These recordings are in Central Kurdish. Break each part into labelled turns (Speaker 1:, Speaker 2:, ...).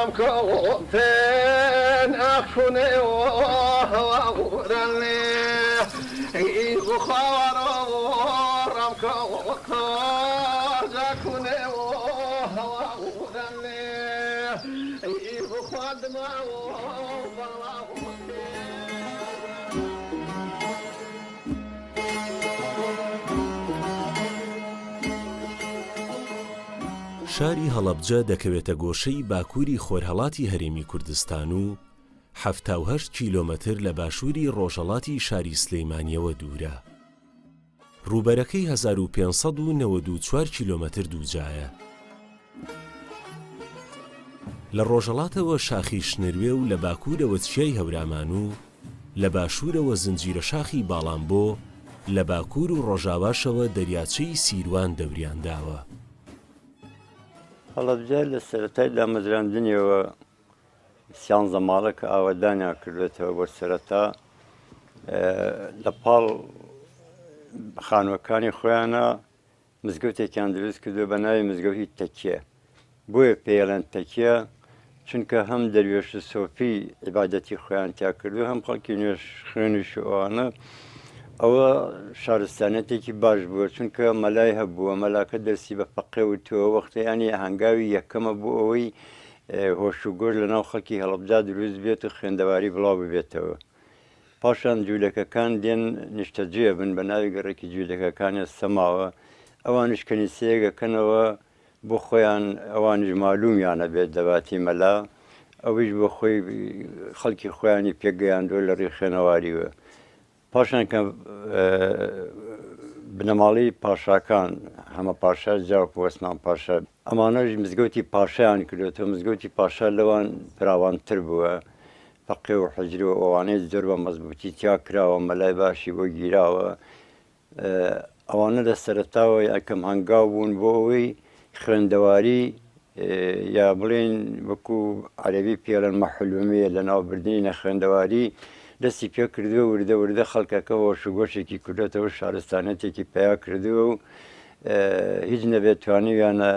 Speaker 1: رم كوتن أخوني وورني بخارو رم كوتن أخوني وورني بخاد ما
Speaker 2: شاری هەڵەبجە دەکەوێتە گۆشەی باکووری خۆرهەڵاتی هەرێمی کوردستان و 78 کیلۆمەتر لە باشووری ڕۆژهەڵاتی شاری سلەیمانیەوە دوورە. ڕووبەرەکەی 1594 کیلۆمەتر دووجایە. لە ڕۆژهەڵاتەوە شاخی شنروێ و لە باکوورەوە چیای هەورامان و لە باشوورەوە زنجیرە شاخی باڵامبۆ لە باکوور و ڕۆژاواشەوە دەریاچەی سیروان دەوریانداوە.
Speaker 3: هەڵەبجە لە سەرەتای دامەزراندنیەوە سیانزە ماڵە کە ئاوەدانیان کردوێتەوە بۆ سەرەتا لە پاڵ خانووەکانی خۆیانە مزگەوتێکیان دروست کردووە بە ناوی مزگەوتی تەکیە. بۆیە پێڵێن تەکیە چونکە هەم دەروێش و سۆفی عیبادەتی خۆیان تیا کردو هەم خەڵکی نوێش خوێنش ئەوانە ئەوە شارستانەتێکی باش بووە چونکە مەلای هەبووە مەلاکە دەستی بە فەقێ وتووە وەختەیانی هەنگاوی یەکەمە بوو ئەوەی هۆش و گۆش لە ناو خەڵکی هەڵەبجا دروست بێت و خوێندەواری بڵاو ببێتەوە. پاشان جوولەکەکان دێن نیشتەجێ بن بە ناوی گەڕێکی جوولەکەکانە سەماوە ئەوانش کەنیسەیەکەکەنەوە بۆ خۆیان ئەوانش مالومیانە بێت دەباتی مەلا ئەویش بۆ خۆی خەڵکی خۆیانی پێگەیاندووە لە ڕێی خوێنەواریوە. پاشان کە بنەماڵی پاشاکان هەمە پاشا جاوک وەسمان پاشا ئەمانەش مزگەوتی پاشایان کردوێتەوە مزگەوتی پاشا لەوان فراوانتر بووە فەقێ و حەجر و ئەوانەی زۆر بە مەزبوطی تیا کراوە مەلای باشی بۆ گیراوە. ئەوانە لە سەرەتاوە یەکەم هەنگاو بوون بۆ ئەوەی خوێندەواری یا بڵێن وەکو عەرەبی پێڵێن مەحلومیە لە ناوبردنی نەخوێندەواری دەستی پێ کردووە وردە وردە خەڵکەکە هۆش و گۆشێکی کردێتەوە شارستانەتێکی پیا کردووە و هیچ نەبێت توانیویانە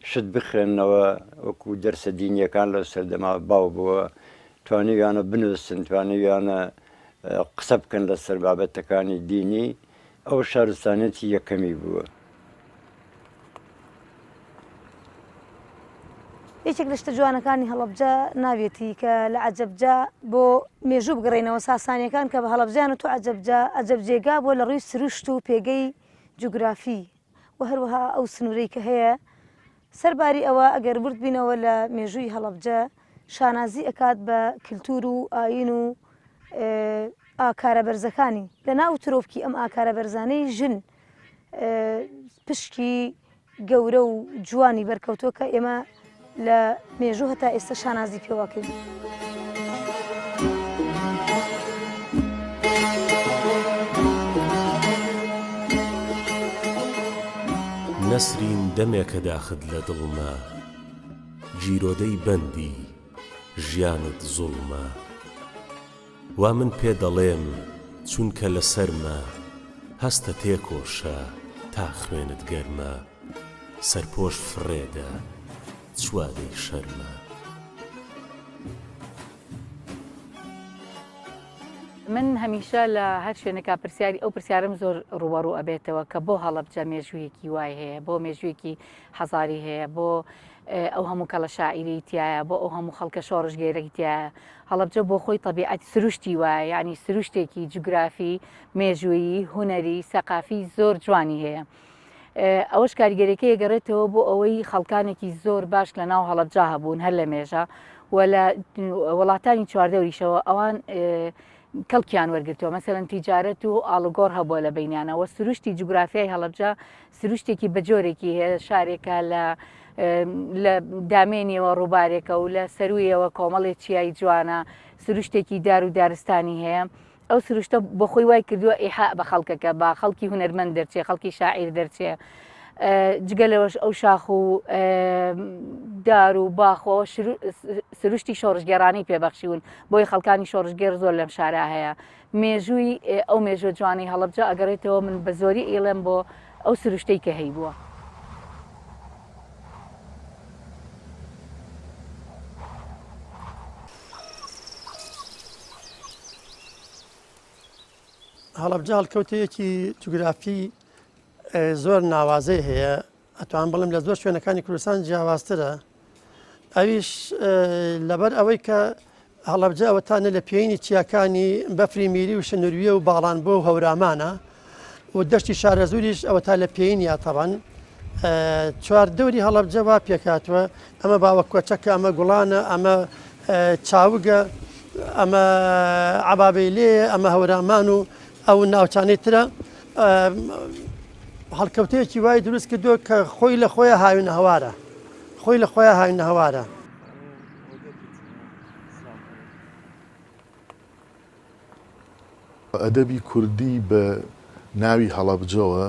Speaker 3: شت بخوێننەوە وەکو دەرسە دینیەکان لە سەردەما باو بووە توانیویانە بنووسن توانیویانە قسە بکەن لەسەر بابەتەکانی دینی ئەو شارستانەتی یەکەمی بووە.
Speaker 4: یەکێک لە شتە جوانەکانی هەڵەبجە ناوێتی کە لە عەجەبجە بۆ مێژوو بگەڕێنەوە ساسانیەکان کە بە هەڵەبجیان و عەجەبجێگا بۆ لە ڕووی سروشت و پێگەی جوگرافی و هەروەها ئەو سنوورەی کە هەیە سەرباری ئەوە ئەگەر برد بینەوە لە مێژووی هەڵەبجە شانازی ئەکات بە کللتور و ئاین و ئاکارە بەرزەکانی لە ناو ترۆپکی ئەم ئاکارە بەرزانەی ژن پشکی گەورە و جوانی بەرکەوتۆ کە ئێمە لە مێژوو هەتا ئێستا شانازی پێواکەین.
Speaker 2: نەسرین دەمێکە داخت لە دڵمە گیرۆدەی بەندی ژیانت زوڵمە وا من پێ دەڵێم چونکە لە سەرمە هەستە تێکۆشە تا خوێنت گەرمە سەرپۆش فڕێدە چوادەی شەرمە.
Speaker 5: من هەمیشە لە هەر شوێنێکا پرسیاری ئەو پرسیارم زۆر ڕوبەڕوو ئەبێتەوە کە بۆ هەڵەبجە مێژوویەکی وای هەیە بۆ مێژوویەکی حەزاری هەیە بۆ ئەو هەموو کەڵە شاعیری تایە بۆ ئەو هەموو خەڵکە شۆڕژگێرەی تایە هەڵەبجە بۆ خۆی تەبیعەتی سروشتی وایە یعنی سروشتێکی جوگرافی مێژوویی هونەری سەقافی زۆر جوانی هەیە. ئەوەش کاریگەریەکە گەڕێتەوە بۆ ئەوەی خەڵکانێکی زۆر باش لە ناو هەڵەبجا هەبوون هەر لە مێژە و لە وڵاتانی چواردەوریشەوە ئەوان کەڵکیان وەرگرتەوە مەسەرەن تیجارەت و ئاڵوگۆڕ هەبووە لە بینیانەوە سروشتی جوگرافیای هەڵەبجە سروشتێکی بەجۆرێکی هەیە شارێکە لە دامێنیەوە ڕووبارێکە و لە سەرویەوە کۆمەڵێک چیای جوانە سروشتێکی دار و دارستانی هەیە ئەو سروشتە بۆ خۆی وای کردووە ئیحا بە خەڵکەکە بە خەڵکی هونەرمەند دەرچێ خەڵکی شاعیر دەرچێ جگەلەوەش ئەو شاخ و دار و باخۆ سروشتی شۆڕژگێڕانی پێبەخشیون بۆی خەڵکانی شۆڕژگێر زۆر لەم شارە هەیە مێژووی ئەو مێژوە جوانی هەڵەبجە ئەگەڕێتەوە من بە زۆری ئێڵێم بۆ ئەو سروشتەی کە هەی بووە.
Speaker 6: هەڵەبجە هەڵکەوتەیەکی جوگرافی زۆر ناوازەی هەیە ئەتوان بڵم لە زۆر شوێنەکانی کوردستان جیاوازترە ئەویش لەبەر ئەوەی کە هەڵەبجە ئەوەتانە لە پێینی چیاکانی بەفری میری و شنووریە و باڵان بۆ و هەورامانە و دەشتی شارەزوریش ئەوە تا لە پێینیا تەبەن چواردەوری هەڵەبجە وا پێکاتوە ئەمە باوە کۆچەکە ئەمە گوڵانە ئەمە چاوگە ئەمە عبابەیلێ ئەمە هەورامان و ئەو ناوچانەی ترە هەڵکەوتەیەکی وای دروست کردووە کە خۆی لە خۆیە هاوینە هەوارە خۆی لە خۆیە هاوینە هەوارە
Speaker 7: ئەدەبی کوردی بە ناوی هەڵەبجەوە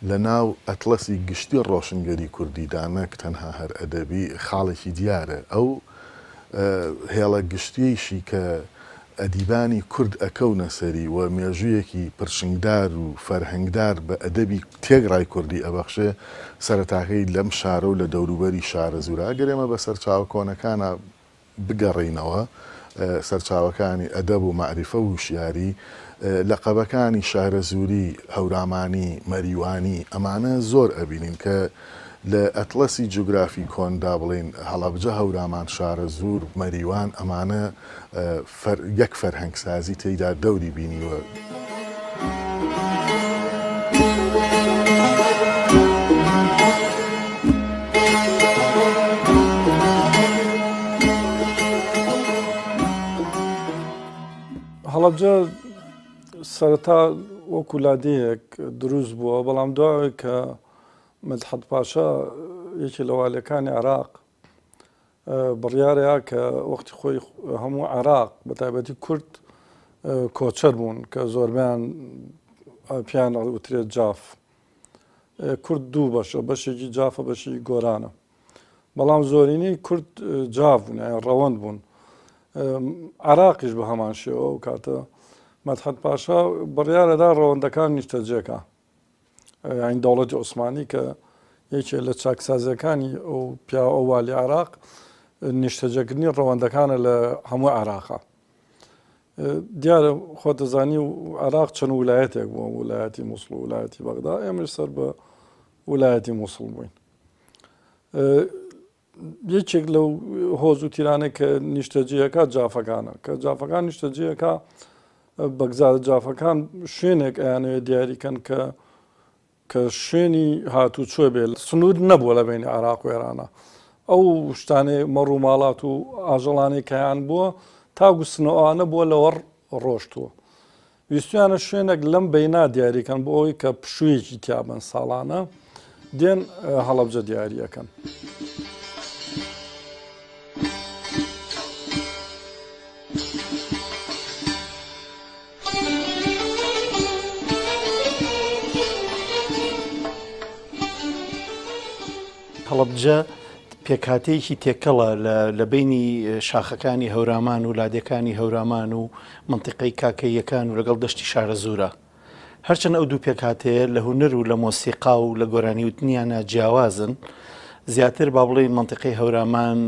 Speaker 7: لە ناو ئەتلەسی گشتی ڕۆشنگەری کوردیدانە کە تەنها هەر ئەدەبی خاڵێکی دیارە ئەو هێڵە گشتیشی کە ئەدیبانی کورد ئەکەونە سەری و مێژوویەکی پرشنگدار و فەرهەنگدار بە ئەدەبی تێگڕای کوردی ئەبەخشێ سەرەتاکەی لەم شارە و لە دەوروبەری شارە زورا گەرێمە بە سەرچاوە کۆنەکانە بگەڕینەوە سەرچاوەکانی ئەدەب و معریفە و وشیاری لەقەبەکانی شارە زووری هەورامانی مەریوانی ئەمانە زۆر ئەبینین کە لە ئەتلەسی جوگرافی کۆندا بڵین هەڵەبجە هەورامان شارە زوور مەریوان ئەمانە یەک فەرهەنگسازی تێیدا دەوری بینیوە.
Speaker 8: هەڵەبجە سەرەتا وەکو لادەیەک دروست بووە بەڵام دوای کە مەدحەت پاشا یەکی لە والیەکانی عێراق بڕیارەیە کە وەختی خۆی هەموو عێراق بە تایبەتی کورد کۆچەر بوون کە زۆربیان پیان وترێت جاف کورد دوو بەشە بەشێکی جافە بەشی گۆرانە بەڵام زۆرینەی کورد جاف بوون ڕەوەند بوون عێراقیش بە هەمان شێوە و کاتە مەدحەت پاشا بڕیارەدا ڕەوەندەکان نیشتەجێکە یعنی دەوڵەتی عوسمانی کە یەکێ لە چاکسازیەکانی ئەو پیا ئەو والی عێراق نیشتەجێکردنی ڕەوەندەکانە لە هەموو عێراقا دیارە خۆ دەزانی و عێراق چەند ویلایەتێک بووە ویلایەتی مووسڵ و ویلایەتی بەغدا ئێمەش سەر بە ویلایەتی مووسڵ بووین یەکێک لەو هۆز و تیرانێک کە نیشتەجێیەکە جافەکانە کە جافەکان نیشتەجێیەکە بەگزارە جافەکان شوێنێک ئەیانەوێ دیاریکەن کە شوێنی هاتوو چۆ بێ سنوور نەبووە لە بینی عێراق و ئێرانە ئەو شتانەی مەڕ و ماڵات و ئاژەڵانەی کەیان بووە تاگو سنەوانە بووە لەوەڕ ڕۆشتووە ویستویانە شوێنێک لەم بەینا دیاریکەن بۆ ئەوەی کە پشوویەکی تیابن ساڵانە دێن هەڵەبجە دیاریەکەن.
Speaker 9: هەڵەبجە پێکهاتەیەکی تێکەڵە لە بینی شاخەکانی هەورامان و لادەکانی هەورامان و منتیقەی کاکەیەکان و لەگەڵ دەشتی شارە زوورە هەرچەند ئەو دوو پێکهاتەیە لە هونەر و لە مۆسیقا و لە گۆرانی وتنیانە جیاوازن زیاتر با بڵێن منتیقەی هەورامان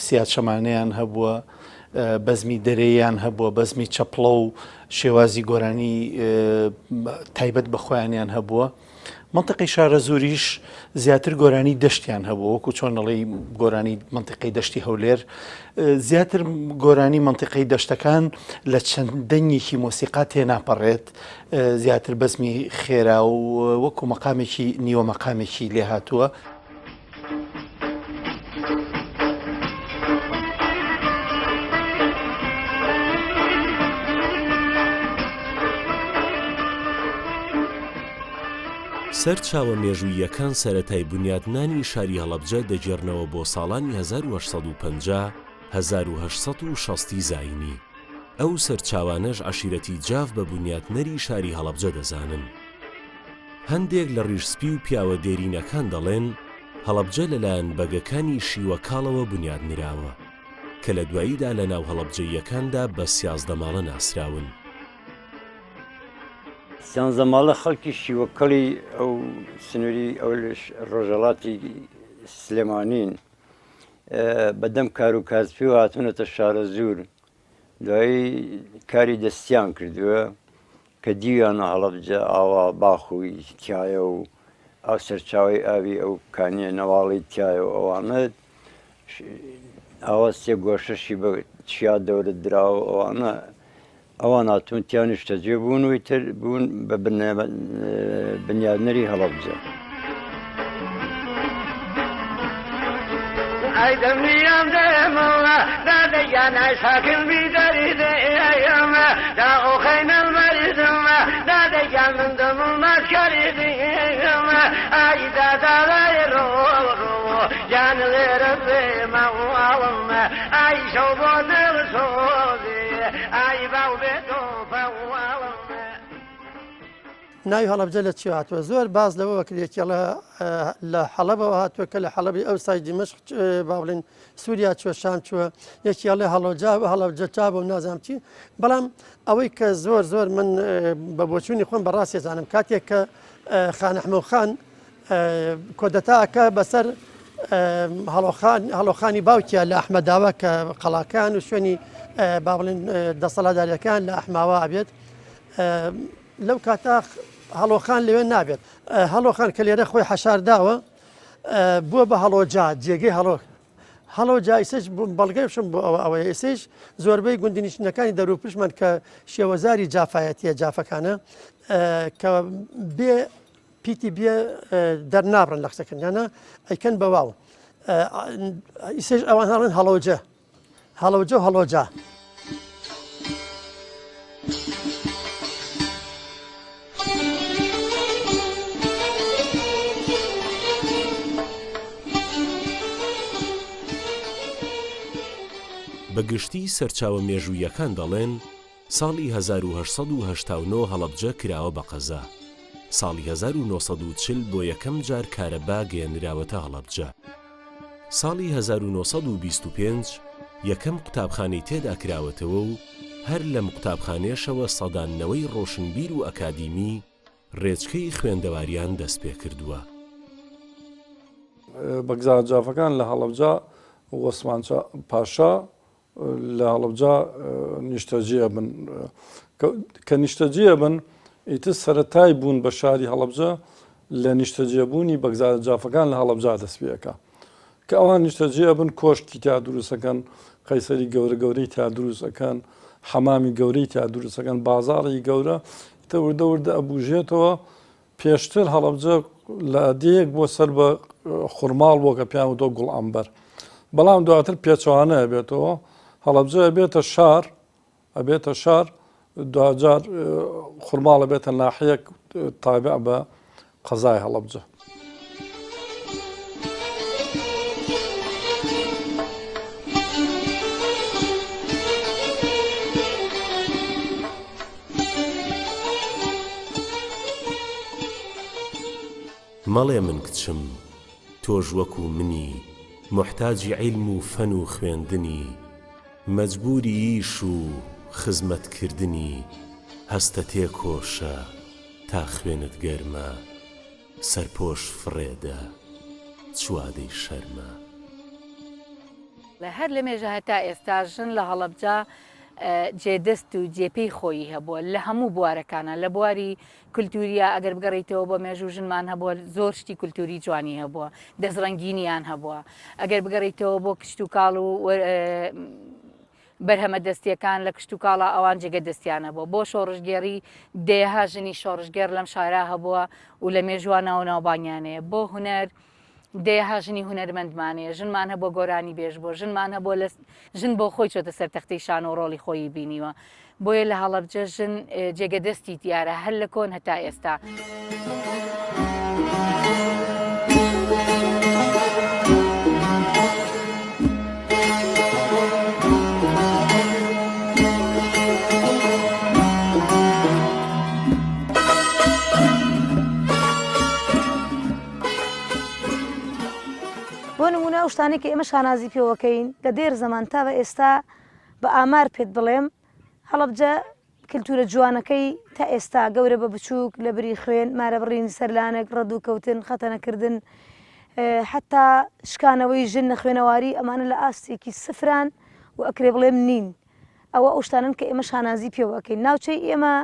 Speaker 9: سیات شەمانەیان هەبووە بەزمی دەرەیان هەبووە بەزمی چەپڵە و شێوازی گۆرانی تایبەت بە خۆیانیان هەبووە منتیقەی شارە زووریش زیاتر گۆرانی دەشتیان هەبوو وەکو چۆنەڵی گۆرانی منتیقەی دەشتی هەولێر زیاتر گۆرانی منتیقەی دەشتەکان لە چەندەنگێکی مۆسیقا تێناپەڕێت زیاتر بەزمی خێرا و وەکو مەقامێکی نیوە مەقامێکی لێ هاتووە.
Speaker 2: سەر چاوە مێژوویەکان سەرەتای بنیادنانی شاری هەڵەبجە دەگێڕنەوە بۆ ساڵانی 1850 1860 زاینی ئەو سەرچاوانەش عەشیرەتی جاف بە بنیادنەری شاری هەڵەبجە دەزانن هەندێک لە ڕیشسپی و پیاوە دێرینەکان دەڵێن هەڵەبجە لەلایەن بەگەکانی شیوە کاڵەوە بنیادنراوە کە لە دواییدا لە ناو هەڵەبجەیەکاندا بە 13 ماڵە ناسراون
Speaker 3: سیانزە ماڵە خەڵکی شیوەکەڵی ئەو سنووری ئەو ڕۆژەڵاتی سلێمانین بەدەم کار و کاسپی و هاتوونەتە شارە زوور دوایی کاری دەستیان کردووە کە دیویانە هەڵەبجە ئاوا باخوی تایە و ئەو سەرچاوی ئاوی ئەو کانیە نەواڵی تایە و ئەوانە ئاوا سێ گۆشەشی بە چیا دەورە دراوە ئەوانە ئەوان هاتوونتیان شتەجێ بوون و تر بوون بە بنیادنەری هەڵەبجە.
Speaker 1: Ay demliyem demalla da de yana sakın bir deri de yama da o kaynal maridim da de yandım dumulmaz karidi yama ay da da ro canları ma alma ay şobodur sozi ay bavbeto fa alma
Speaker 6: ناوی هەڵەبجە لە چی هاتووە زۆر باز لەوە کرێکی لە حەڵەبەوە هاتووە کە لە حەڵەبی ئەو سای دیمەشق با بڵێن سووریا چوە شام چووە یەکیاڵێ هەڵەوجا هەڵەبجە چا بۆ نازانم چی بەڵام ئەوەی کە زۆر من بە بۆچوونی خۆم بەڕاستی زانم کاتێک کە خان ئەحمەد خان کۆدەتاکە بەسەر هەڵۆخانی باوکیە لە ئەحمەداوە کە قەڵاکان و شوێنی با بڵێن دەسەڵاتداریەکان لە ئەحماوە ئەبێت لەو کاتا هەڵۆخان لەوێ نابێت هەڵۆخان کە لێرە خۆی حەشارداوە بووە بە هەڵۆجا جێگەی هەڵۆجا ئیسش بەڵگەیشم بۆ ئەوەیە ئێسش زۆربەی گوندنیشتنەکانی دەروپشمان کە شێوەزاری جافایەتیە جافەکانە کە بێ پیتی بێ دەرنابڕن لە قسەکردیانە ئەیکەن بە واو ئیسش ئەوان هەڵێن هەڵۆجە و هەڵۆجا.
Speaker 2: بەگشتی سەرچاوە مێژوویەکان دەڵێن ساڵی 1970 هەڵەبجە کراوە بە قەزا. ساڵی 1940 بۆ یەکەم جار کارەبا گەیەنراوەتە هەڵەبجە. ساڵی 1925 یەکەم قوتابخانەی تێدا کراوەتەوە و هەر لەم قوتابخانێشەوە سەدانەوەی ڕۆشنبیر و ئەکادیمی ڕێچکەی خوێندەواریان دەست پێ کردووە.
Speaker 8: بەگزارە جافەکان لە هەڵەبجە وەسمان پاشا لە هەڵەبجە نیشتەجیە بن کە نیشتەجیە بن ئیتر سەرەتای بوون بە شاری هەڵەبجە لە نیشتەجێبوونی بەگزارە جافەکان لە هەڵەبجە دەست پێەکە کە ئەوان نیشتەجیە بن کۆشکی تا دروستەکەن قەیسەری گەورەی تا دروستەکەن حەمامی گەورەی تا دروستەکەن بازاڕی گەورە وردە ئەبوژێتەوە پێشتر هەڵەبجە لە ئەدەیەک بۆ سەر بە خوڕماڵ بۆ کە پیان دۆ گوڵ ئەمبەر بەڵام دواتر پێچوانە ئەبێتەوە هەڵەبجە ئەبێتە شار دوجار خوڕماڵ ئەبێتە ناحەیەک تابع بە قەزای هەڵەبجە.
Speaker 2: مەڵێ من کچم تۆژ وەکو منی محتاجی عیلم و فەن و خوێندنی مەجبوری ئیش و خزمەتکردنی هەستە تێکۆشە تا خوێنت گەرمە سەرپۆش فڕێدە چوادەی شەرمە.
Speaker 5: لە هەر لە مێژە هەتا ئێستا ژن لە هەڵەبجە جێدەست و جێپەی خۆی هەبووە لە هەموو بوارەکانە لە بواری کولتوریە ئەگەر بگەڕیتەوە بۆ مێژوو ژنمان هەبووە زۆر شتی کولتوری جوانی هەبووە دەستڕەنگینیان هەبووە ئەگەر بگەڕیتەوە بۆ کشت و کاڵ و بەرهەمە دەستیەکان لە کشت و کاڵە ئەوان جێگە دەستیانە بووە بۆ شۆڕژگێری دێها ژنی شۆڕژگێر لەم شارە هەبووە و لە مێژوانەوە ناوبانیانەیە بۆ هونەر دێها ژنی هونەرمەندمانەیە ژنمان هەبووە گۆرانی بێژ بۆ ژنمان هەبووە لە ژن بۆ خۆی چۆتە سەر تەختەی شان و ڕۆڵی خۆی بینیوە بۆیە لە هەڵەبجە ژن جێگە دەستی دیارە هەر لە کۆن هەتا ئێستا.
Speaker 4: بۆ نمونە ئەو شتانێک کە ئێمە شانازی پێوەکەین لە دێر زەمان تا بە ئێستا بە ئامار پێت بڵێم هەڵەبجە کللتورە جوانەکەی تا ئێستا گەورە بە بچووک لە بری خوێن مارە بڕین سەرلانێک ڕەد و کەوتن خەتەنەکردن حتا شکانەوەی ژن نە خوێنەواری ئەمانە لە ئاستێکی سفران و ئەکرێ بڵێم نین ئەوە ئەو شتانن کە ئێمە شانازی پێوەکەین ناوچەی ئێمە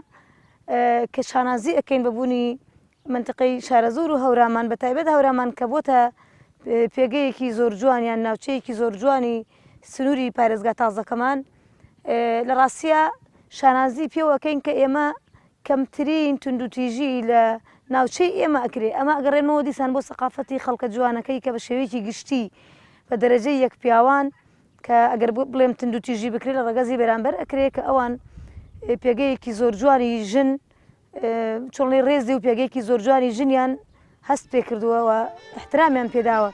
Speaker 4: کە شانازی ئەەکەین بەبوونی منطقەی شارەزور و هەورامان بە تایبەت هەورامان کە بۆتە پێگەیەکی زۆر جوانیان ناوچەیەکی زۆر جوانی سنووری پارێزگا تازەکەمان لە ڕاستیە شانازی پێوەکەین کە ئێمە کەمترین توندوتیژی لە ناوچەی ئێمە ئەکرێ ئەمە ئەگەڕێنەوە دیسان بۆ سەقافەتی خەڵکە جوانەکەی کە بە شێوەیەکی گشتی بە دەرەجەی یەک پیاوان کە ئەگەر بڵێم تندوتیژی بکرێت لە ڕگەزی بەرامبەر ئەکرێت کە ئەوان پێگەیەکی زۆر جوانی ژن چۆڵی ڕێزی و پێگەیەکی زۆر جوانی ژنیان هەست پێ کردووە و احترامیان پێداوە.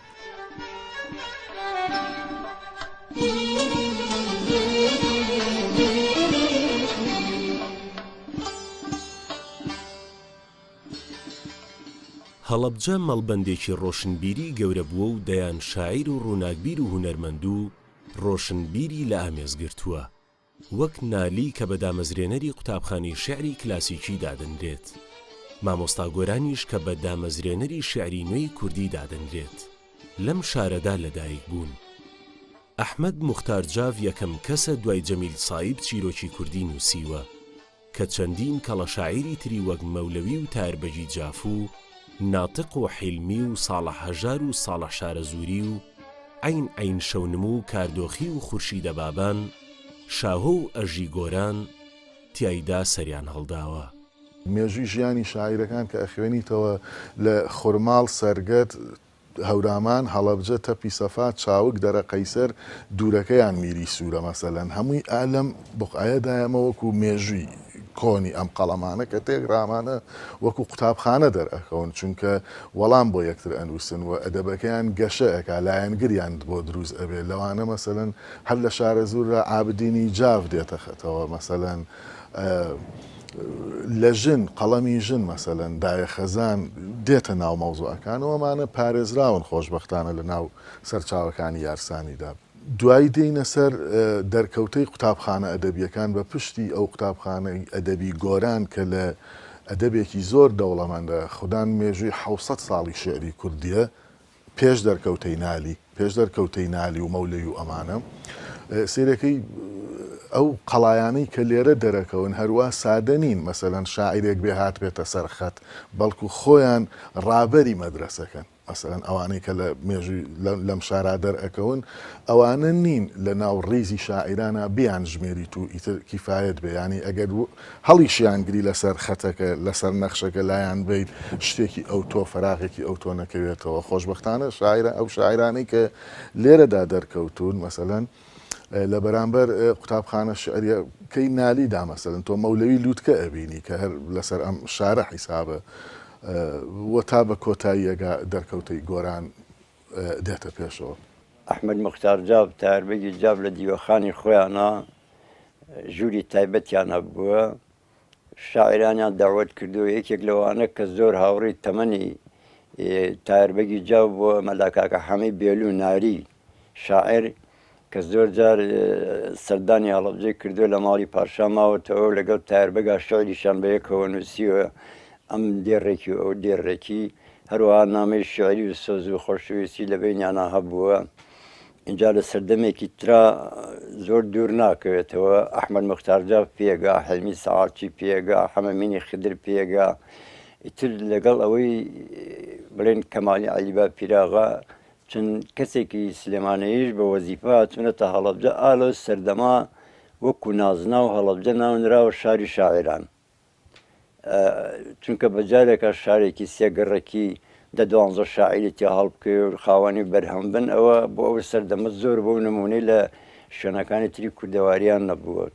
Speaker 2: هەڵەبجە مەڵبەندێکی ڕۆشنبیری گەورە بووە و دەیان شاعیر و ڕووناکبیر و هونەرمەند و ڕۆشنبیری لە ئامێزگرتووە وەک نالی کە بە دامەزرێنەری قوتابخانەی شێعری کلاسیکی دادەنرێت مامۆستا گۆرانیش کە بە دامەزرێنەری شێعری نوێی کوردی دادەنرێت لەم شارەدا لەدایک بوون. ئەحمەد موختار جاڤ یەکەم کەسە دوای جەمیل سایب چیرۆکی کوردی نووسیوە کە چەندین کەڵە شاعیری تری وەک مەولەوی و تاربەجی جاف و ناتق و حیلمی و ساڵح هەژار و ساڵح شارەزووری و عین شەونم و کاردۆخی و خورشیدە بابان شاهۆ و ئەژی گۆران تیایدا سەریان هەڵداوە.
Speaker 7: مێژووی ژیانی شاعیرەکان کە ئەخوێنیتەوە لە خورماڵ سەرگەت هەورامان هەڵەبجە تەپی سەفات چاوک دەرە قەیسەر دوورەکەیان میری سوورە مەسەلەن هەمووی ئالەم بقعەدایەمە وەکو مێژووی کۆنی ئەم قەڵەمانە کە تێکرامانە وەکو قوتابخانە دەرئەکەون چونکە وەڵام بۆ یەکتر ئەنووسن و ئەدەبەکەیان گەشە ئەکا لایەنگریان بۆ دروست ئەبێ لەوانە مەسەلەن هەر لە شارەزوورە عابدینی جاڤ دێتە خەتەوە مەسەلەن لە ژن قەڵەمی ژن مەسەلەن دایە خەزان دێتە ناو مەوزوعەکانەوەمانە پارێزراون خۆشبەختانە لە ناو سەرچاوەکانی یارسانیدا. دوایی دێینە سەر دەرکەوتەی قوتابخانە ئەدەبیەکان بە پشتی ئەو قوتابخانەی ئەدەبی گۆران کە لە ئەدەبێکی زۆر دەوڵەمەندە خوددان مێژووی 600 ساڵی شێعری کوردیە پێش دەرکەوتەی نالی و مەولەی و ئەمانە سیرەکەی ئەو قەڵایانەی کە لێرە دەرەکەون هەروە سادە نین مەسەلەن شاعیرێک بێ هات بێتە سەرخەت بەڵکو خۆیان ڕابەری مەدرسەکەن مەسەلەن ئەوانەی کە لە مێژووی لەم شارا دەرئەکەون ئەوانە نین لە ناو ڕیزی شاعیرانە بیان ژمێریت و ئیتر کیفایەت بێ ینی ئەگەر هەڵیشیانگری لەسەر خەتەکە لەسەر نەخشەکە لایەن بیت شتێکی ئەو تۆ فەراغێکی ئەو تۆ نەکەوێتەوە خۆشبەختانە شاعرە ئەو شاعرانەی کە لێرەدا دەرکەوتون مەسەلەن لە بەرامبەر قوتابخانە شعریەکەی نالیدا مەسەلەن تۆ مەولەوی لووتکە ئەبینی کە هەر لەسەر ئەم شارە حیسابە وە تا بە کۆتاییەگە دەرکەوتەی گۆران دێتە پێشەوە.
Speaker 3: ئەحمەد موختار جاڤ تاربەگی جاڤ لە دیوەخانی خۆیانە ژووری تایبەتیانە بووە شاعرانیان داوت کردو یەکێک لەوانە کە زۆر هاوڕێی تەمەنی تاربەگی جاڤ بۆ مەلاکاکە حەمی بێلو ناری شاعر کە زۆر جار سەردانی هەڵەبجەی کردو لە ماڵی پاشا ماوەتەوە لەگەڵ تاربەگا شعریشان بە یەکەوە نووسیوە ئەم دێڕێکی و ئەو دێڕێکی هەروەها نامەی شعری و سۆز و خۆشەویستی لە بینیانە هەبووە اینجا لە سەردەمێکی ترا زۆر دوور ناکەوێتەوە ئەحمەد موختار جاڤ پێگا حەلمی سەعاتی پێگا حەمەمینی خدر پێگا ئیتر لەگەڵ ئەوەی بڵێن کەمالی عەلیبا پیراغا چەند کەسێکی سلێمانەیش بە وەزیفە هاتوونەتە هەڵەبجە ئالۆ سەردەما وەکو نازنا و هەڵەبجە ناونراوە شاری شاعران چونکە بەجارێکە شارێکی سێگەڕێکی دە دوانزە شاعیرێتی هەڵبکە و خاوەنی بەرهەم بن ئەوە بۆ ئەو سەردەمە زۆر بۆ نمونەی لە شوێنەکانی تری کوردەواریان نەبووە.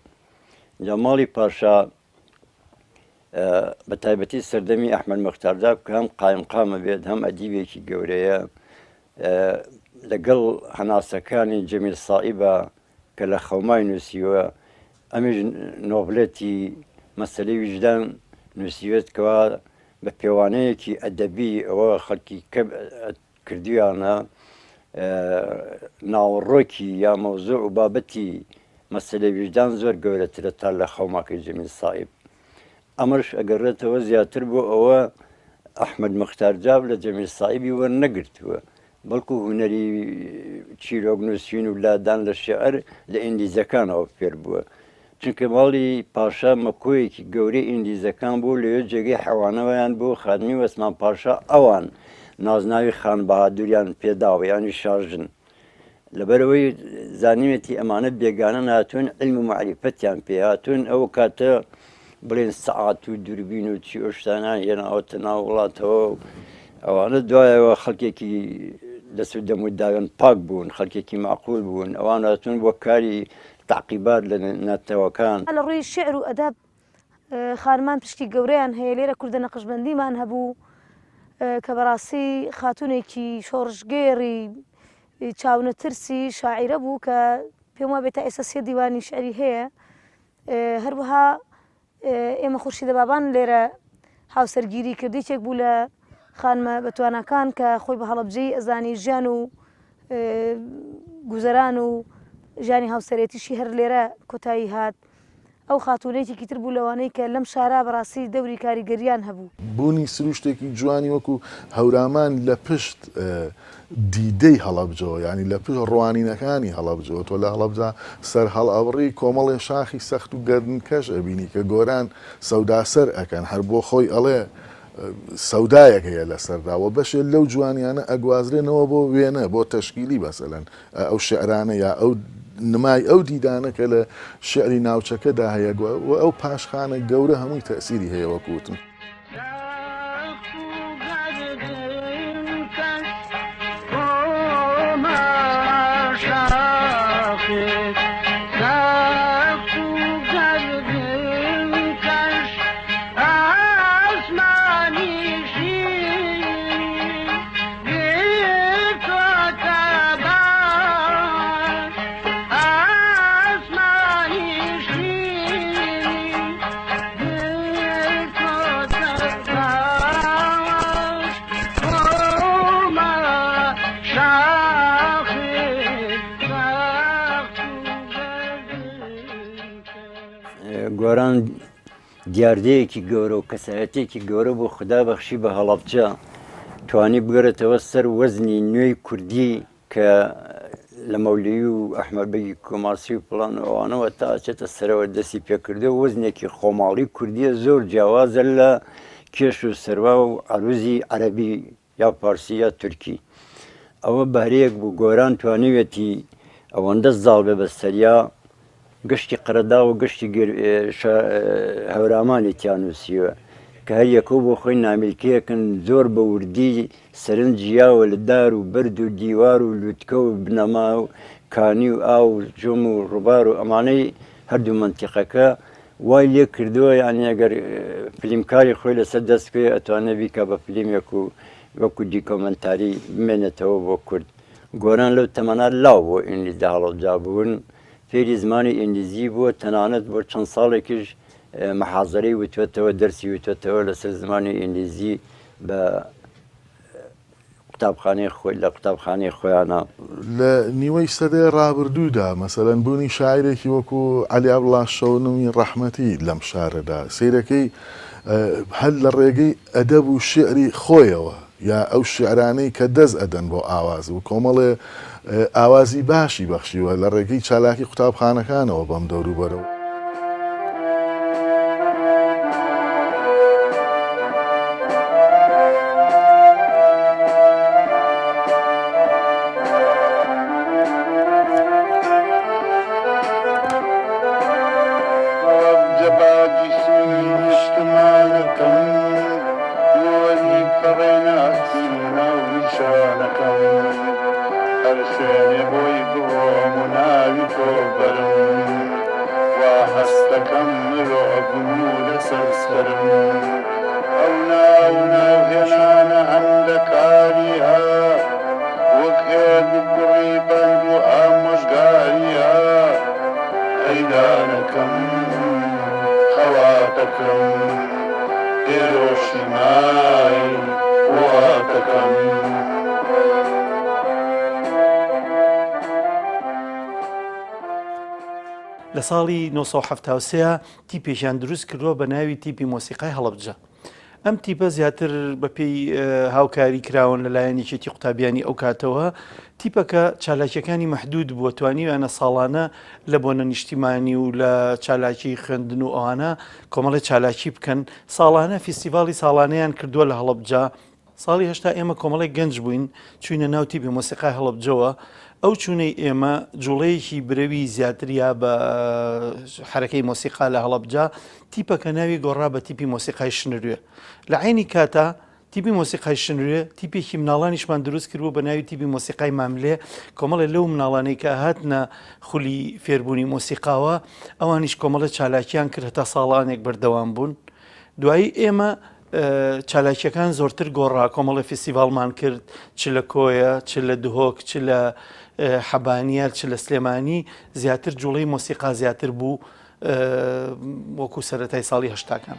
Speaker 3: جا ماڵی پاشا بە تایبەتی سەردەمی ئەحمەد موختار جاڤ کە هەم قایمقامە بێت هەم ئەدیبێکی گەورەیە لەگەڵ هەناسەکانی جەمیل سائیبە کە لە خەومای نووسیوە ئەمیش نۆڤڵێتی مەسەلەی وجدان نووسیوێتکەوە بە پێوانەیەکی ئەدەبی ئەوە خەڵکی کردویانە ناوەڕۆکی یا مەوزوع و بابەتی مەسەلەی وجدان زۆر گەورەترە تا لە خەوماکەی جەمیل سائیب ئەمەش ئەگەڕێتەوە زیاتر بۆ ئەوە ئەحمەد موختار جاڤ لە جەمیل سائیبی وەرنەگرتووە بەڵکو هونەری چیرۆک نووسین و لادان لە شێعر لە ئیندیزەکانەوە فێر بووە چونکە ماڵی پاشا مەکۆیەکی گەورەی ئینگلیزەکان بوو لەوێ جێگەی حەوانەوەیان بوو خادمی وەسمان پاشا ئەوان نازناوی خان بەهادوریان پێداوە ینی شارژن لەبەرەوەی زانیوێتی ئەمانە بێگانە هاتوون علم و معریفەتیان پێ هاتوون ئەو کاتە بڵێن سەعات و دووربین و چی ئۆشتانان هێناوەتە ناو وڵاتەوە ئەوانە دوایەوە خەڵکێکی دەست و دەموداوێن پاک بوون خەڵکێکی معقول بوون ئەوان هاتوون بۆ کاری تعقیبات لە نەتەوەکان
Speaker 4: لە ڕووی شعر و ئەدەب خانمان پشتی گەورەیان هەیە لێرە کوردە نەقشبەندیمان هەبوو کە بەڕاستی خاتونێکی شۆڕژگێڕی چاونەترسی شاعیرە بوو کە پێم وابێت تا ئێستا سێ دیوانی شعری هەیە هەروەها ئێمە خورشیدە بابان لێرە هاوسەرگیری کردێکێک بوو لە خانمە بەتوانەکان کە خۆی بە هەڵەبجەی ئەزانی ژیان و گوزەران و ژیانی هاوسەرێتیشی هەر لێرە کۆتایی هات ئەو خاتونێتێکی تر بوو لەوانەی کە لەم شارە بەڕاستی دەوری کاریگەریان هەبوو
Speaker 7: بوونی سروشتێکی جوانی وەکو هەورامان لە پشت دیدەی هەڵەبجەوە ینی لە پشت ڕوانینەکانی هەڵەبجەوە تۆ لە هەڵەبجا سەر هەڵئەوڕی کۆمەڵێ شاخی سەخت و گەردنکەش ئەبینی کە گۆران سەوداسەر ئەکەن هەر بۆ خۆی ئەڵێ سەودایەک هەیە لەسەرداوە بەشێ لەو جوانیانە ئەگوازرێنەوە بۆ وێنە بۆ تەشکیلی بەسەلەن ئەو شعرانە یا ئەو نمای ئەو دیدانە کە لە شعری ناوچەکەدا هەیە و ئەو پاشخانە گەورە هەمووی تەسیری هەیە وەکوتم
Speaker 3: گۆران دیاردەیەکی گەورە و کەسایەتێکی گەورە بۆ خوددا بەخشی بە هەڵەبجە توانی بگەرێتەوە سەر وەزنی نوێی کوردی کە لە مەولوی و ئەحمەدبەگی کۆمارسی و پڵان ئەوانەوە تا ئەچێتە سەرەوە دەستی پێکردو وەزنێکی خۆماڵی کوردیە زۆر جیاوازە لە کێش و سەروا و عروزی عەرەبی یا پارسی یا تورکی ئەوە بەهرەیەک بوو گۆران توانیوێتی ئەوەندە زاڵ بێ بەسەریا گشتی قەرەدا و گشتی هەورامانی تیانوسیوە کە هەر یەکەو بۆ خۆی نامیلکەیەکن زۆر بە وردی سەرنجیاوە لە دار و بەرد و دیوار و لووتکە و بنەما و کانی و ئاو و جۆم و ڕووبار و ئەمانەی هەردوو منتیقەکە وای لێ کردووە یانی ئەگەر فلیمکاری خۆی لەسەر دەست پێ ئەتوانێت بیکە بە فلیمێک و وەکو دیکۆمەنتاری بمێنێتەوە بۆ کورد گۆران لەو تەمەنا لاو بۆ ئینگلیزدا هەڵەبجا بوون فێری زمانی ئینگلیزی بووە تەنانەت بۆ چەند ساڵێکیش مەحازەرەی وتوێتەوە دەرسی وتوێتەوە لەسەر زمانی ئینگلیزی بە قوتابخانەی خۆی لە قوتابخانەی خۆیانە
Speaker 7: لە نیوەی سەدەی ڕابردوودا مەسەلەن بوونی شاعرێکی وەکو عەلی عەبدوڵڵا شەونمی ڕەحمەتی لەم شارەدا سەیرەکەی هەر لە ڕێگەی ئەدەب و شعری خۆیەوە یا ئەو شعرانەی کە دەست ئەدەن بۆ ئاواز و کۆمەڵێ ئاوازی باشی بەخشیوە لە ڕێگەی چالاکی قوتابخانەکانەوە بەم دەوروبەرەوە
Speaker 9: لە ساڵی 1970 تیپێکیان دروست کردووە بە ناوی تیپی مۆسیقای هەڵەبجە ئەم تیپە زیاتر بەپێی هاوکاری کراون لەلایەن یەکێتی قوتابیانی ئەو کاتەوە تیپەکە چالاکیەکانی مەحدود بووە توانیویانە ساڵانە لە بۆنە نیشتیمانی و لە چالاکی خوێندن و ئەوانە کۆمەڵی چالاکی بکەن ساڵانە فیستیڤاڵی ساڵانەیان کردووە لە هەڵەبجا ساڵی هێشتا ئێمە کۆمەڵی گەنج بووین چوینە ناو تیپی مۆسیقای هەڵەبجەوە ئەو چوونەی ئێمە جوڵەیەکی برەوی زیاتریا بە حرەکەی مۆسیقا لە هەڵەبجا تیپەکە ناوی گۆڕا بە تیپی مۆسیقای شنوێ لە عینی کاتە تیپی مۆسیقای شنوێ تیپێکی مناڵانیشمان دروست کردبوو بە ناوی تیپی مۆسیقای ماملێ کۆمەڵی لەو مناڵانەی کە هاتنە خولی فێربوونی مۆسیقاوە ئەوانیش کۆمەڵە چالاکیان کرد هەتا ساڵانێک بەردەوام بوون دوایی ئێمە چالاکیەکان زۆرتر گۆڕا کۆمەڵی فیستیڤاڵمان کرد چ لە کۆیە چ لە دهۆک چ لە حەبانیار چ لە سلێمانی زیاتر جوڵەی مۆسیقا زیاتر بوو وەکو سەرەتای ساڵی هەشتاکان.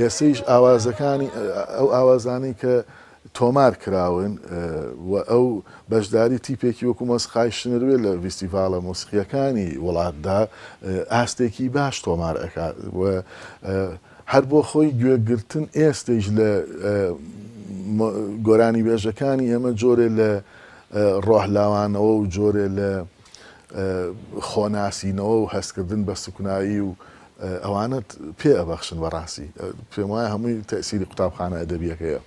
Speaker 7: ئێسەیش ئاوازەکانی ئەو ئاوازانی کە تۆمار کراون و ئەو بەشداری تیپێکی وەکو مۆسیقای شنوێ لە فیستیڤالە مۆسیقیەکانی وڵاتدا ئاستێکی باش تۆمار ئەکات و هەر بۆ خۆی گوێگرتن ئێستەیش لە گۆرانی بێژەکانی ئێمە جۆرێ لە ڕۆحلاوانەوە و جۆرێ لە خۆناسینەوە و هەستکردن بە سوکونایی و ئەوانە پێ ئەبەخشن بەڕاستی پێم وایە هەمووی تەسیری قوتابخانە ئەدەبیەکەیە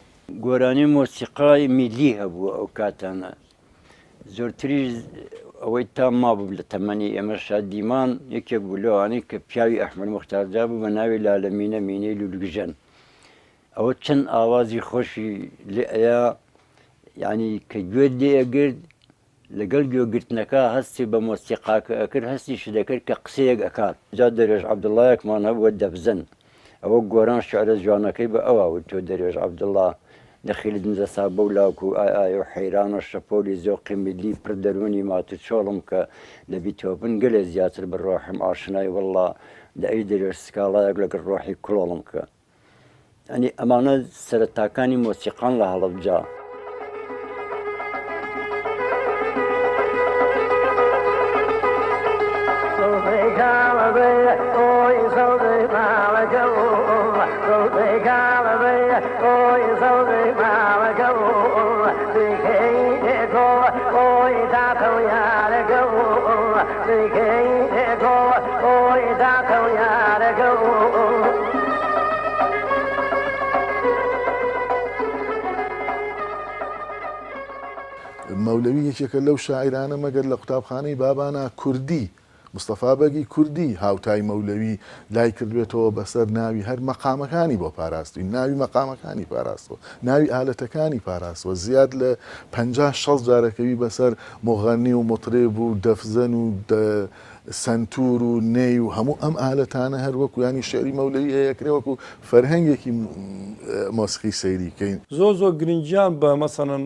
Speaker 3: گۆرانی مۆسیقای میلی هەبوو ئەو کاتانە زۆرتری ئەوەی تا مابوو لە تەمەنی ئێمە شادیمان یەکێک بوو لەوانەی کە پیاوی ئەحمەد موختارجا بوو بە ناوی لالەمینە مینەی لولوگژەن ئەوە چەند ئاوازی خۆشی لێ ئەیە یعنی کە گوێ لێگرت لەگەڵ گوێگرتنەکە هەستی بە مۆسیقاکە ئەکرد هەستی شدەکرد کە قسەیەک ئەکات جا دەرێژ عەبدوڵڵایەکمان هەبووە دەبزن ئەوە گۆران شعرە جوانەکەی بە ئەوە وتۆ دەرێژ عەبدوڵڵا دەخیلت نزەسا بەولاک و ئایا و حەیرانە شەپۆلی زۆقی میلی پڕ دەرونی ماتو چۆڵم کە لە بیتۆپن گەلێ زیاتر بە ڕۆحم ئاشنای وەڵڵا لە ئەی دەرێژ سکاڵایەک لەگەڵ ڕۆحی کڵۆڵم کە ئەنی ئەمانە سەرەتاکانی مۆسیقان لە هەڵەبجا
Speaker 7: مەولەوی یەکێکە لەو شاعرانە مەگەر لە قوتابخانەی بابانە کوردی مستەفا بەگی کوردی هاوتای مەولەوی لای کردوێتەوە بەسەر ناوی هەر مەقامەکانی بۆ پاراستوی ناوی مەقامەکانی پاراستەوە ناوی ئالەتەکانی پاراستەوە زیاد لە 50-60 جارەکەوی بەسەر مۆغەنی و مطرێب و دەفزەن و سنتور و نێی و هەموو ئەم ئالەتانە هەر وەکو ینی شێری مەولەوی هەیەکرێ وەکو فەرهەنگێکی مۆسیقی سەیریکەین
Speaker 8: زۆر گرنگیان بە مەسەنن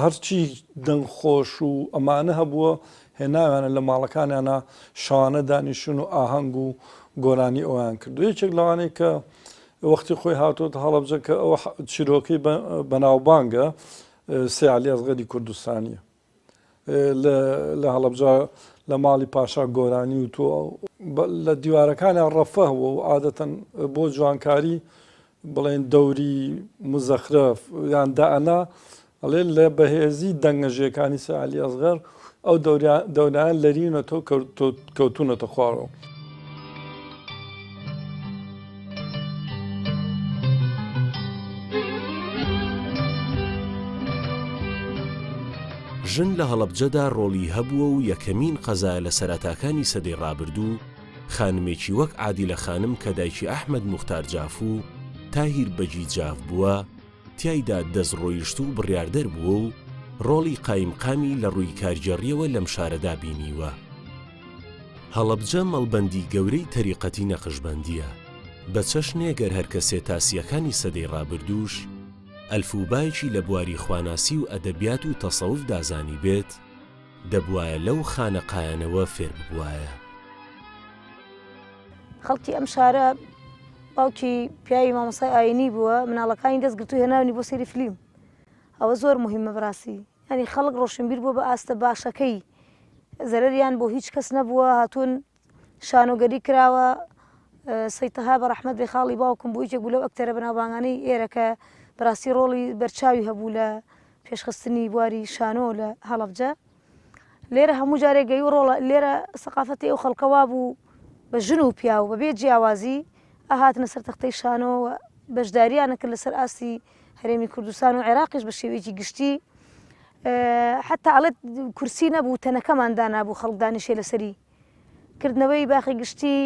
Speaker 8: هەرچی دەنگخۆش و ئەمانە هەبووە هێناویانە لە ماڵەکانیانە شانە دانیشتن و ئاهەنگ و گۆرانی ئەویان کردو یەکێک لەوانەیە کە وەختی خۆی هاتووە هەڵەبجە کە ئەوە چیرۆکەی بەناوبانگە سێ عەلی ئەزغەری کوردستانیە لە هەڵەبجە لە ماڵی پاشا گۆرانی و تۆ لە دیوارەکانیان ڕەفەهوە و عادەتەن بۆ جوانکاری بڵێن دەوری مزەخرەف یان دائەنا ئەڵێ لە بەهێزی دەنگەژیەکانی سەعالی ئەزغەر ئەو دەوران لەرینەوە کەوتونەتە خوارەوە.
Speaker 2: ژن لە هەڵەبجەدا ڕۆڵی هەبووە و یەکەمین قەزایە لە سەرەتاکانی سەدەی ڕابردوو خانمێکی وەک عادیلە خانم کە دایکی ئەحمەد موختار جاف و تاهیر بەجی جاف بووە تیایدا دەستڕۆیشت و بڕیاردەر بووە و ڕۆڵی قایمقامی لە ڕووی کارگەڕیەوە لەم شارەدا بینیوە. هەڵەبجە مەڵبەندی گەورەی تەریقەتی نەقشبەندیە بە چەشنێگەر هەر کەسێ تاسیەکانی سەدەی ڕابردووش ئەلفوبایەکی لە بواری خواناسی و ئەدەبیات و تەسەوف دازانی بێت دەبوایە لەو خانەقایانەوە فێر ببوایە.
Speaker 4: خەڵکی ئەم شارە باوکی پیاوی مامۆستای ئاینی بووە، مناڵەکانی دەستگرتووی هێناونی بۆ سەیری فیلم. ئەوە زۆر مهمە بەڕاستی، ینی خەڵک ڕۆشنبیر بووە بە ئاستە باشەکەی، زەرەریان بۆ هیچ کەس نەبووە، هاتوون شانۆگەری کراوە. سەیتەها بە ڕەحمەت بێ خاڵی باوکم بوو یەکێک بوو لەو ئەکتەرە بەناوبانگانەی ئێرە کە بەڕاستی ڕۆڵی بەرچاوی هەبوو لە پێشخستنی بواری شانۆ لە هەڵەبجە. لێرە هەموو جارێک گەی و ڕۆڵە لێرە سەقافەتی ئەو خەڵکەوا بوو بە ژن و پیا و بەبێ جیاوازی ئاهاتنە سەر تەختەی شانۆ بەشداریانە کرد لەسەر ئاستی هەرێمی کوردستان و عێراقیش بە شێوەیەکی گشتی. حتا ئەڵێت کورسی نەبوو تەنەکەمان دانابوو خەڵک دانیشێ لەسەری. کردنەوەی باخی گشتی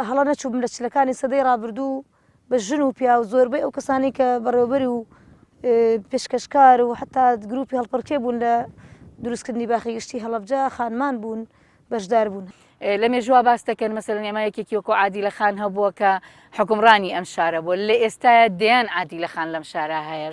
Speaker 4: هەڵە نەچووم لە چلەکانی سەدەی ڕابردوو بە ژن و پیا و زۆربەی ئەو کەسانی کە بەڕێوەبەری و پێشکەشکار و حتا گروپی هەڵپەرکێ بوون لە دروستکردنی باخی گشتی هەڵەبجە خانمان بوون بەشدار بوون.
Speaker 5: لە مێژووە باس دەکەن مەسەلەن ئێمە یەکێکی وەکو عادیلە خان هەبووە کە حکومڕانی ئەم شارە بووە، لە ئێستاە دەیان عادیلە خان لەم شارە هەیە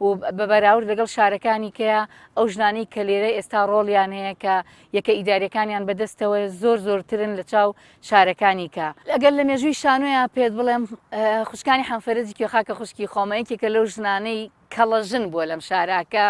Speaker 5: و بە بەراورد لەگەڵ شارەکانی کەیە ئەو ژنانی کە لێرە ئێستا ڕۆڵیان هەیە کە یەکە ئیدارەکانیان بەدەستەوە زۆر زۆرترن لە چاو شارەکانی کە لەگەر لە مێژووی شانۆیان پێت بڵێم خوشکانی حەنفەرەجی کێخاکە خوشکی خۆمەیەکێکە لەو ژنانەی کەڵەژن بووە لەم شارەکە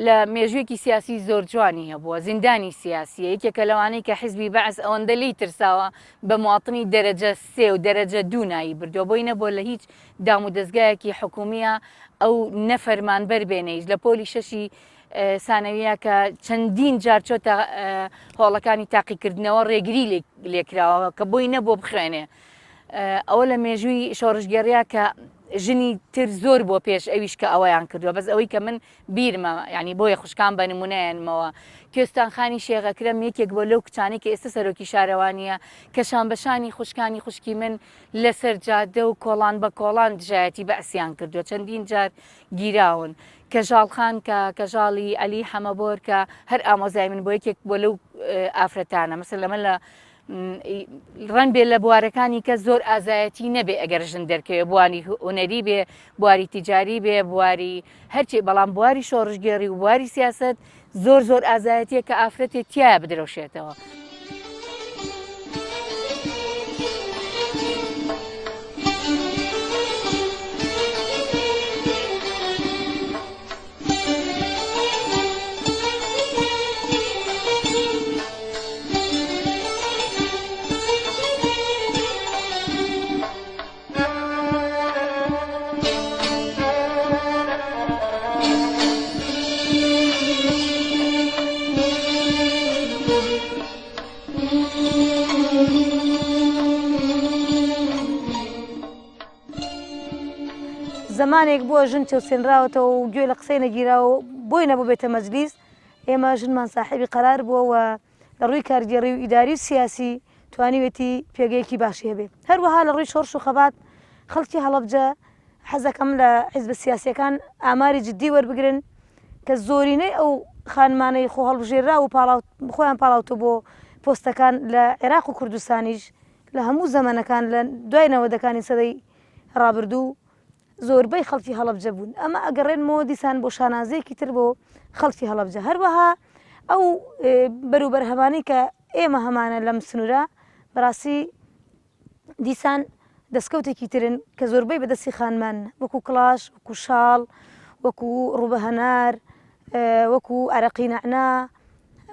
Speaker 5: لە مێژوویەکی سیاسی زۆر جوانی هەبووە، زیندانی سیاسیە، یەکێکە لەوانەی کە حیزبی بەعز ئەوەندە لی ترساوە بە مواطنی دەرەجە 3 و دەرەجە 2 نایی بردووە بۆی نەبووە لە هیچ دام و دەستگایەکی حکومیە ئەو نەفەرمانبەر بێنەیش لە پۆلی شەشی سانەویە کە چەندین جار چۆتە هۆڵەکانی تاقیکردنەوە ڕێگری لێکراوە کە بۆی نەبووە بخوێنێ. ئەوە لە مێژووی شۆڕژگەڕیا کە ژنی تر زۆر بۆ پێش ئەویش کە ئەوەیان کردووە، بەس ئەوەی کە من بیرمە ینی بۆیە خوشکان بە نمونەیەنمەوە. کوێستانخانی شێغەکرم یەکێک بۆ لەو کچانی کە ئێستا سەرۆکی شارەوانیە کە شانبەشانی خوشکانی خوشکی من لەسەر جادە و کۆڵان بە کۆڵان دژایەتی بەعسیان کردووە، چەندین جار گیراون. کەژاڵخان کە کەژاڵی ئەلی حەمەبۆر کە هەر ئامۆزای من بۆ یەکێک بۆ لەو ئافرەتانە مەسەل لەمە لە ڕەن بێ لە بوارەکانی کە زۆر ئازایەتی نەبێ ئەگەر ژن دەرکەوێ بواری هونەری بێ، بواری تیجاری بێ، بواری هەرچی، بەڵام بواری شۆڕژگێڕی و بواری سیاست زۆر زۆر ئازایەتیە کە ئافرەتێک تایە بدرەوشێتەوە.
Speaker 4: زمانێک بووە ژن چەوسێنراوەتەوە و گوێ لە قسەی نەگیراوە بۆی نەبوو بێتە مەجلیس. ئێمە ژنمان ساحیبی قەرار بووە و لە ڕووی کارگێڕی و ئیداری و سیاسی توانیوێتی پێگەیەکی باشی هەبێ. هەروەها لە ڕووی شۆڕش و خەبات خەڵکی هەڵەبجە حەزەکەم لە حیزبە سیاسیەکان ئاماری جددی وەربگرن کە زۆرینەی ئەو خانمانەی خۆ هەڵبژێرا و خۆیان پاڵاوتە بۆ پۆستەکان لە عێراق و کوردستانیش لە هەموو زەمانەکان لە دوای نەوەدەکانی سەدەی ڕابردوو زۆربەی خەڵکی هەڵەبجە بوون. ئەمە ئەگەڕێنمەوە دیسان بۆ شانازەیەکی تر بۆ خەڵکی هەڵەبجە. هەروەها ئەو بەروبەرهەمانی کە ئێمە هەمانە لەم سنوورە بەڕاستی دیسان دەستکەوتێکی ترن کە زۆربەی بەدەستی خانمان، وەکو کڵاش، وەکو شاڵ، وەکو ڕوبەهەنار، وەکو عەرەقی نەعنا،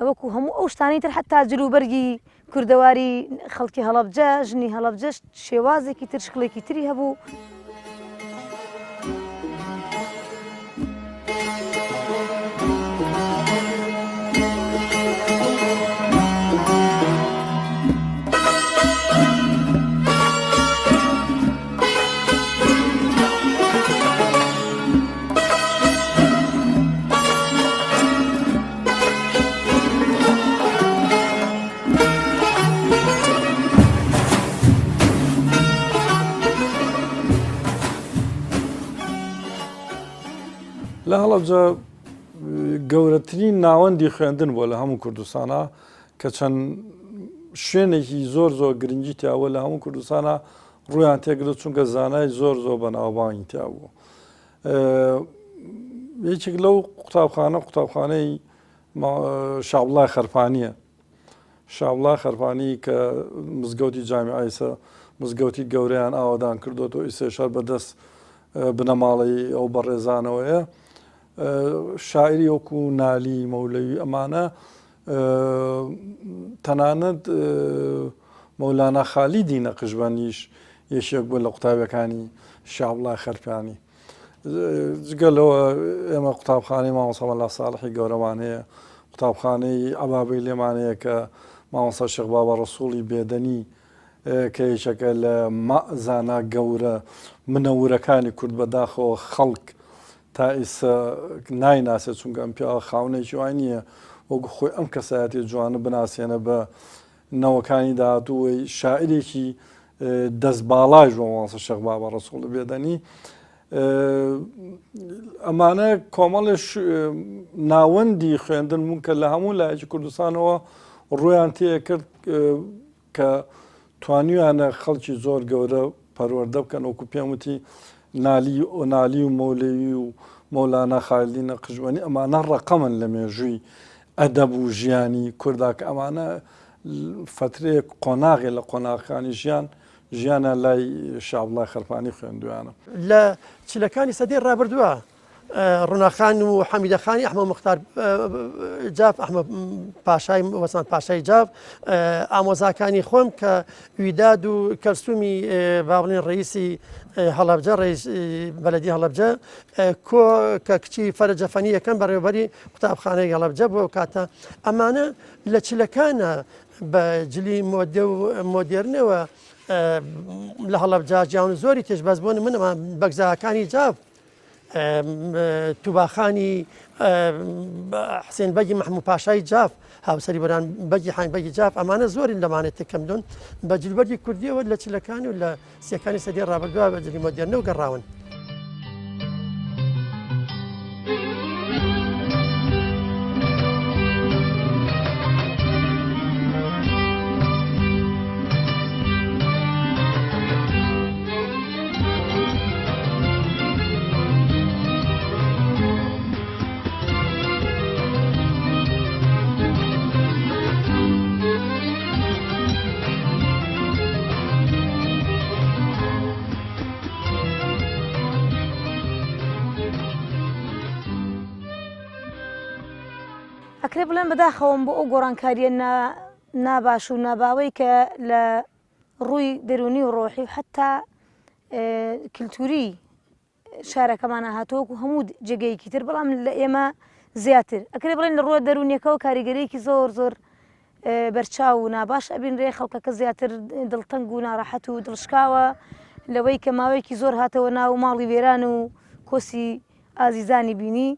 Speaker 4: وەکو هەموو ئەو شتانی تر حتا جلوبەرگی کوردەواری خەڵکی هەڵەبجە، ژنی هەڵەبجە شێوازێکی تر شکڵێکی تری هەبوو.
Speaker 8: لە هەڵەبجە گەورەترین ناوەندی خوێندن بۆ لە هەموو کوردستانە کە چەند شوێنێکی زۆر گرنگی تیاوە لە هەموو کوردستانە ڕویان تێگرت چونکە زانای زۆر بەناوبانگی تیابوو. یەکێک لەو قوتابخانەی شابڵای خەرپانیە. شابڵای خەرپانی کە مزگەوتی جامیعایسە مزگەوتی گەورەیان ئاوادان کردوەوە ئیسێشار بەدەست بنەماڵی ئەو بەڕێزانەوەیە. شاعری وەکو نالی مەولەوی ئەمانە تەنانەت مەولانا خالیدی نەقشبەندیش یەکێک بوو لە قوتابەکانی شابڵای خەرپانی. جگەلەوە ئێمە قوتابخانەی مامۆستا مەلا ساڵحی گەورەمان هەیە، قوتابخانەی ئەبابەی لێمانەیە کە مامۆستا شێخ بابا ڕەسووڵی بێدەنی کە یەکێکە لە زانا گەورە منەورەکانی کورد بەداخەوە خەڵک تا ئێستا نایناسێت چونکە ئەم پیاوە خاونێکی وای نییە وەکو خۆی ئەم کەسایەتی جوانە بناسیێنە بە نەوەکانی داهاتووەی شاعرێکی دەست باڵای مامۆستا شێخ بابا ڕەسووڵی بێدەنی. ئەمانە کۆمەڵێش ناوەندی خوێندن بوون کە لە هەموو لایەکی کوردستانەوە ڕویان تێ کرد کە توانیویانە خەڵکی زۆر گەورە پەروەردە بکەن وەکو پێم وتی نالی و مەولەوی و مەولانا خالیدی نەقشبەندی ئەمانە ڕەقەمن لە مێژووی ئەدەب و ژیانی کووردا کە ئەمانە فترەیەک قۆناغی لە قۆناغەکانی ژیانە لای شابڵای خەرپانی خوێندویانە.
Speaker 6: لە چلەکانی سەدەی ڕابردووە ڕووناخان و حەمیدەخانی ئەحمەد مختار جاف ئەحمەد پاشای وەسان پاشای جاف ئامۆزاکانی خۆم کە ویداد و کەلسومی با بڵێن ڕئیسی هەڵەبجە ڕئیس بەلەدی هەڵەبجە کە کچی فەرەجەفەنی یەکەم بەڕێوەبەری قوتابخانەی هەڵەبجە بۆ کاتە ئەمانە لە چلەکانە بە جلی مۆدە و مۆدێرنەوە لە هەڵەبجە جیاون زۆری تێژبەزبوون منەوە بەگزاکانی جاف توباخانی حسێن بەگی محموود پاشای جاف هاوسەری بەران بەگی حان بەگی جاف ئەمانە زۆرین لەمانێت تکەمدون بە جلبەرگی کوردیەوە لە چلەکانی و لە سیەکانی سەدەی ڕابردووە بە جلی مۆدێرنەوە گەڕاون.
Speaker 4: ئەکرێ بڵێن بەداخەوەم بۆ ئەو گۆڕانکاریە ناباش و ناباوەی کە لە ڕووی دەرونی و ڕۆحی و حتا کللتوری شارەکەمانە هاتووەکو هەموو جێگەیەکی تر بەڵام لە ئێمە زیاتر ئەکرێ بڵێن لە ڕووە دەرونیەکەەوە کاریگەرێکی زۆر بەرچاو و ناباش ئەبینرێ خەڵکەکە زیاتر دڵتەنگ و ناڕەحەت و دڵشکاوە لەوەی کە ماوەیەکی زۆر هاتەوە ناو ماڵی وێران و کۆسی ئازیزانی بینی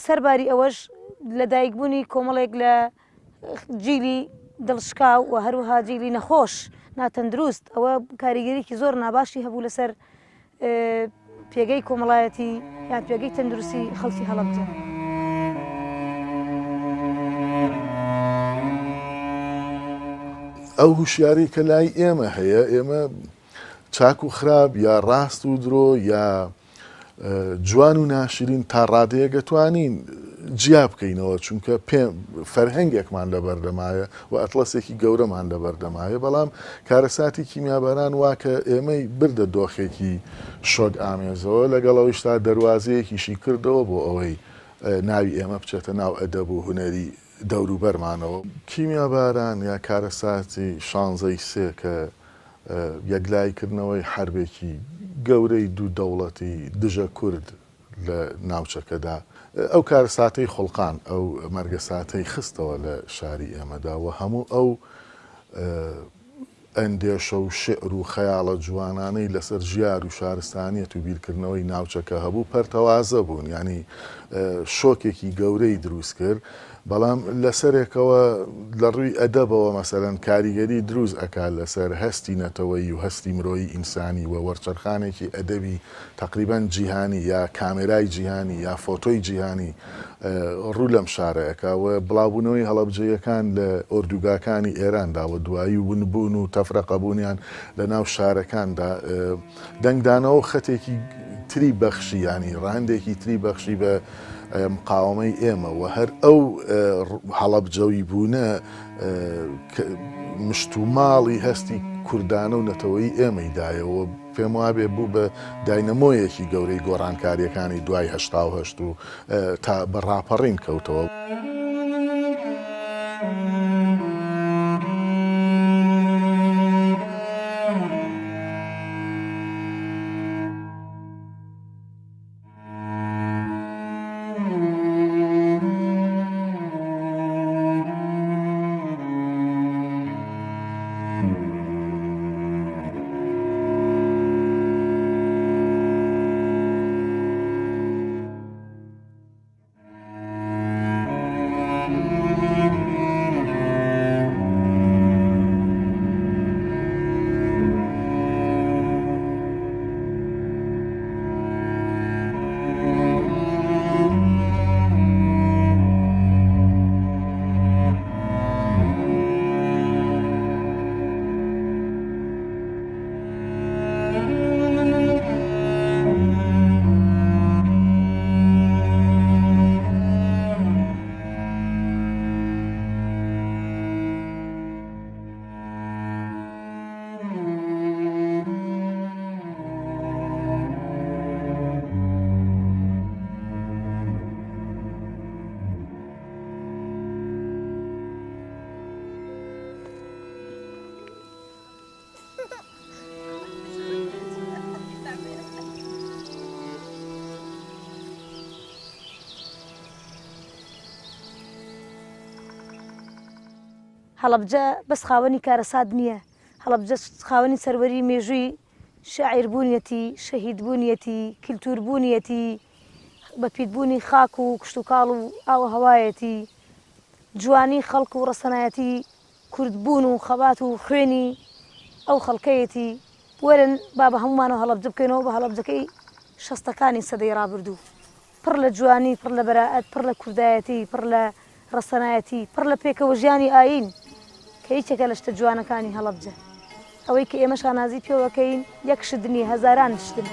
Speaker 4: سەرباری ئەوەش لەدایکبوونی کۆمەڵێک لە جیلی دڵشکاو و هەروها جیلی نەخۆش ناتەندروست ئەوە کاریگەریکی زۆر ناباشی هەبوو لەسەر پێگەی کۆمەڵایەتی یان پێگەی تەندروستی خەڵکی هەڵەبجە.
Speaker 7: ئەو هوشیاری کە لای ئێمە هەیە ئێمە چاک و خراپ یا ڕاست و درۆ یا جوان و ناشرین تا ڕادەیە گەتوانین جیا بکەینەوە چونکە پێم فەرهەنگێکمان لەبەردەمایە و ئەتڵەسێکی گەورەمان لەبەردەمایە بەڵام کارەساتی کیمیابەران واکە ئێمەی بردە دۆخێکی شۆک ئامێزەوە لەگەڵەوەیشتا دەواازەیەکیشی کردەوە بۆ ئەوەی ناوی ئێمە بچێتە ناو ئەدەب و هونەری دەوروبەرمانەوە. کیمیاباران یا کارەساتی شانزەی سێ کە یەکلایکردنەوەی حربێکی گەورەی دوو دەوڵەتی دژە کورد لە ناوچەکەدا ئەو کارەساتەی خوڵقان ئەو مەرگەساتەی خستەوە لە شاری ئێمەدا و هەموو ئەو ئەندێشە و شعر و خەیاڵە جوانانەی لەسەر ژیار و شارستانیەت و بیرکردنەوەی ناوچەکە هەبوو پەرتەوازە بوون ینی شۆکێکی گەورەی دروست کرد بەڵام لەسەرێکەوە لە ڕووی ئەدەبەوە مەسەرەن کاریگەری دروست ئەکات لەسەر هەستی نەتەوەی و هەستی مرۆیی ئینسانی و وەرچەرخانێکی ئەدەبی تقریبان جیهانی یا کامێرای جیهانی یا فۆتۆی جیهانی ڕوو لەم شارەیەکەوە بڵاوبوونەوەی هەڵەبجەیەکان لە ئۆردوگاکانی ئێراندا و دوایی ونبوون و تەفرەقەبوونیان لە ناو شارەکاندا دەنگدانەوە خەتێکی تری بەخشی ینی ڕاندێکی تری بەخشی بە مقاومەی ئێمە و هەر ئەو هەڵەبجەوی بوونە مشتوماڵی هەستی کوردانە و نەتەوەی ئێمەیدایەوە پێم وابێ بوو بە داینەمۆیەکی گەورەی گۆڕانکاریەکانی دوای هەشتا و تا بە ڕاپەڕین کەوتەوە.
Speaker 4: هەڵەبجە بەس خاوەنی کارەساد نییە، هەڵەبجە خاوەنی سەروەری مێژووی شاعیربوونیەتی، شەهیدبوونیەتی، کللتوربوونیەتی، بەپیتبوونی خاک و کشت و کاڵ و ئاوە هەوایەتی، جوانی خەڵک و ڕەسەنایەتی کوردبوون و خەبات و خوێنی ئەو خەڵکەیەتی. وەرن با بە هەمومانەوە هەڵەبجە بکەینەوە بە هەڵەبجەکەی شەستەکانی سەدەی ڕابردوو، پڕ لە جوانی، پڕ لە بەراعەت، پڕ لە کوردایەتی، پڕ لە ڕەسەنایەتی، پڕ لە پێکەوە ژیانی ئاین کە هیچێکە لە شتە جوانەکانی هەڵەبجە. ئەوەی کە ئێمە شانازی پێوەکەین یەک شت نیە، هەزاران شتن.